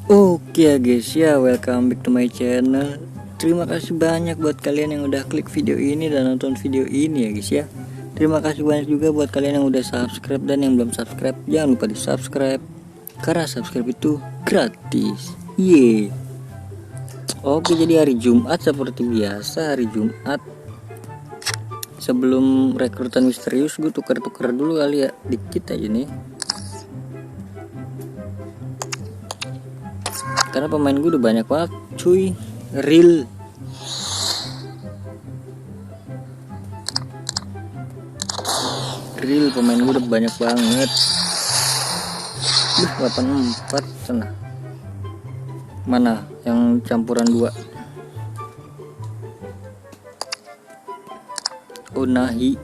Oke ya guys ya, welcome back to my channel. Terima kasih banyak buat kalian yang udah klik video ini dan nonton video ini ya guys ya. Terima kasih banyak juga buat kalian yang udah subscribe, dan yang belum subscribe jangan lupa di subscribe, karena subscribe itu gratis. Oke, jadi hari Jumat seperti biasa, hari Jumat sebelum rekrutan misterius gue tuker-tuker dulu kali ya, dikit aja nih. Karena pemain gue udah banyak banget cuy, real. Pemain gue udah banyak banget. 84 sana. Mana yang campuran 2? Onahi.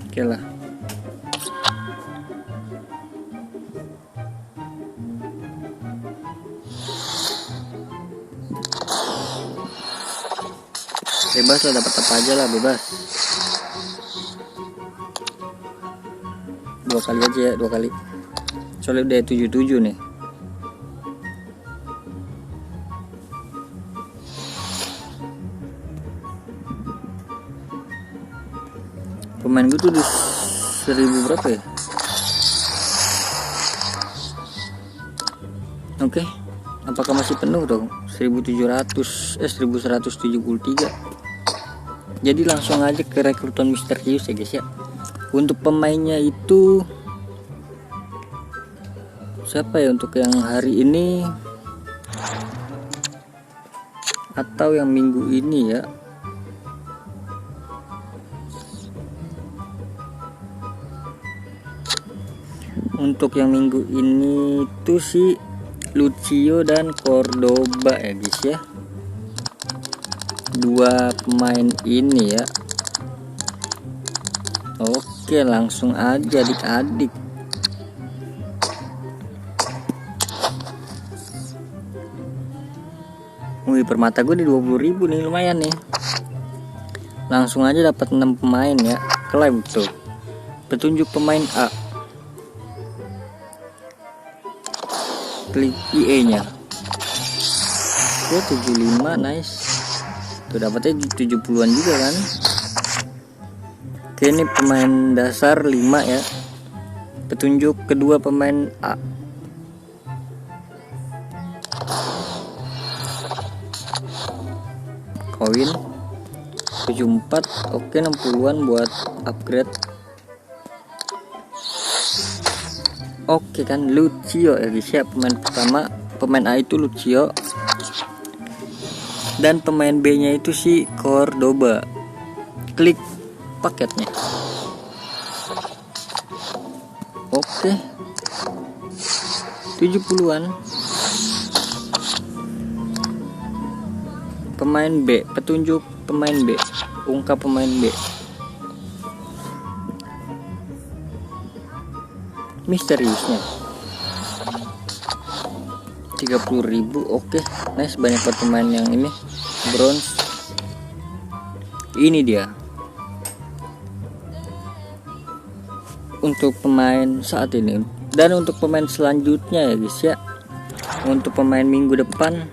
Oke lah. Bebas lah, dapat apa aja lah, bebas. 2 kali aja ya, 2 kali. Soalnya udah 77 nih. Pemain gue tuh di 1000 berapa ya? Oke. Apakah masih penuh dong? 1173. Jadi langsung aja ke rekrutan misterius ya guys ya. Untuk pemainnya itu siapa ya untuk yang hari ini atau yang minggu ini ya? Untuk yang minggu ini itu si Lucio dan Cordoba ya guys ya. 2 pemain ini ya. Oke, langsung aja adik-adik. Wih, permata gue di 20.000 nih, lumayan nih. Langsung aja dapat 6 pemain ya. Klaim tuh. Petunjuk pemain A. Klik IE-nya. Oke, 75, nice. Tuh dapatnya 70-an juga kan. Oke, ini pemain dasar 5 ya. Petunjuk kedua pemain A. Koin 74. Oke, 60-an buat upgrade. Oke kan, Lucio ya guys ya. Pemain pertama, pemain A itu Lucio, dan pemain B nya itu si Cordoba. Klik paketnya. Oke, 70-an. Pemain B, petunjuk pemain B, ungkap pemain B. Misteriusnya 30.000. Oke, nice, banyak buat pemain yang ini bronze. Ini dia untuk pemain saat ini. Dan untuk pemain selanjutnya ya guys ya, untuk pemain minggu depan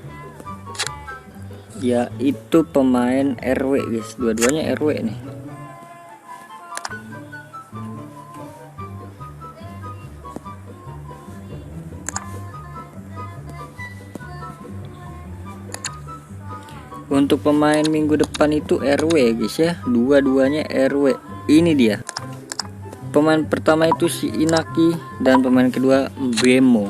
yaitu pemain RW guys. Dua-duanya RW nih. Untuk pemain minggu depan itu RW guys ya, dua-duanya RW. Ini dia. Pemain pertama itu si Inaki, dan pemain kedua Bemo.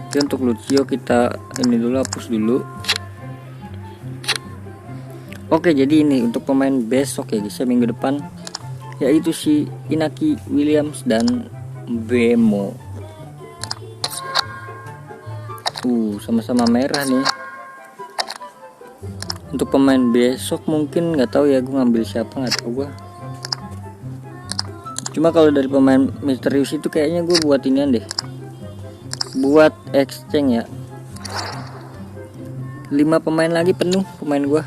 Oke, untuk Lucio kita ini dulu, hapus dulu. Oke, jadi ini untuk pemain besok ya guys ya, minggu depan, yaitu si Inaki Williams dan Bemo. Sama-sama merah nih. Untuk pemain besok mungkin nggak tahu ya, gue ngambil siapa nggak tahu gue. Cuma kalau dari pemain misterius itu kayaknya gue buat inian deh, buat exchange ya. 5 pemain lagi penuh pemain gue.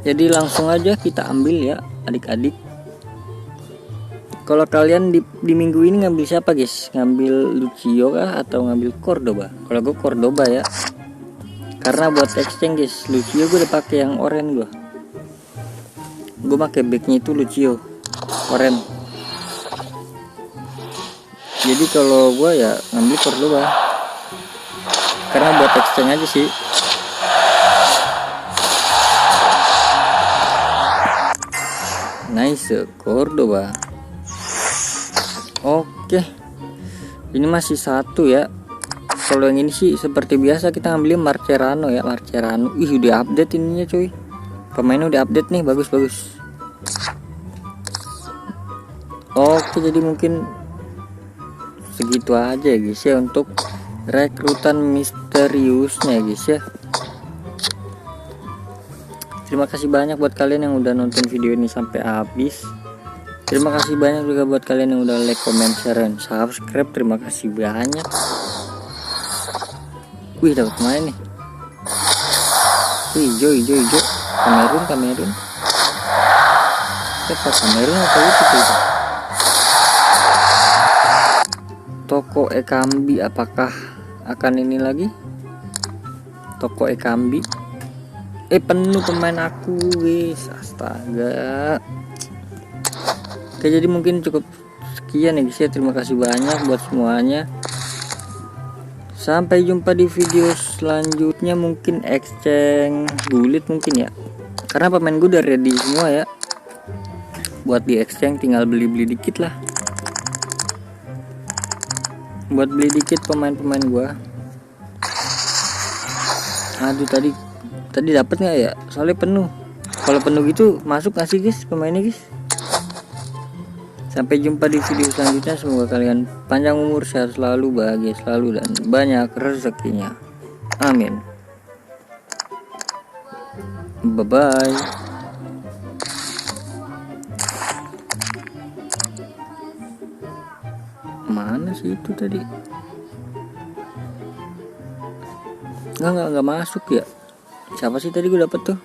Jadi langsung aja kita ambil ya adik-adik. Kalau kalian di minggu ini ngambil siapa guys? Ngambil Lucio kah atau ngambil Cordoba? Kalau gue Cordoba ya, karena buat exchange guys. Lucio gue udah pakai yang oranye gue pakai backnya itu Lucio oranye. Jadi kalau gue ya ngambil Cordoba karena buat exchange aja sih. Nice Cordoba. Oke, ini masih satu ya. Kalau yang ini sih seperti biasa kita ambil Mascherano ya, Mascherano. Ih, udah update ininya cuy. Pemainnya udah update nih, bagus. Oke, jadi mungkin segitu aja ya guys ya untuk rekrutan misteriusnya guys ya. Terima kasih banyak buat kalian yang udah nonton video ini sampai habis. Terima kasih banyak juga buat kalian yang udah like, comment, share, dan subscribe. Terima kasih banyak. Wih, dapat main nih. Wih, hijau. Kamerun. Siapa Kamerun atau itu? Toko Ekambi, apakah akan ini lagi? Toko Ekambi. Penuh pemain aku guys. Astaga. Oke, jadi mungkin cukup sekian ya guys ya. Terima kasih banyak buat semuanya. Sampai jumpa di video selanjutnya, mungkin exchange gulit mungkin ya. Karena pemain gue udah ready semua ya. Buat di exchange tinggal beli-beli dikit lah. Buat beli dikit pemain-pemain gue. Aduh, tadi dapat nggak ya? Soalnya penuh. Kalau penuh gitu masuk nggak sih guys pemainnya guys? Sampai jumpa di video selanjutnya. Semoga kalian panjang umur, sehat selalu, bahagia selalu, dan banyak rezekinya. Amin. Bye bye. Mana sih itu tadi? Nggak masuk ya. Siapa sih tadi gue dapet tuh?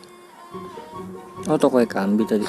Oh, Toko Ekambi tadi.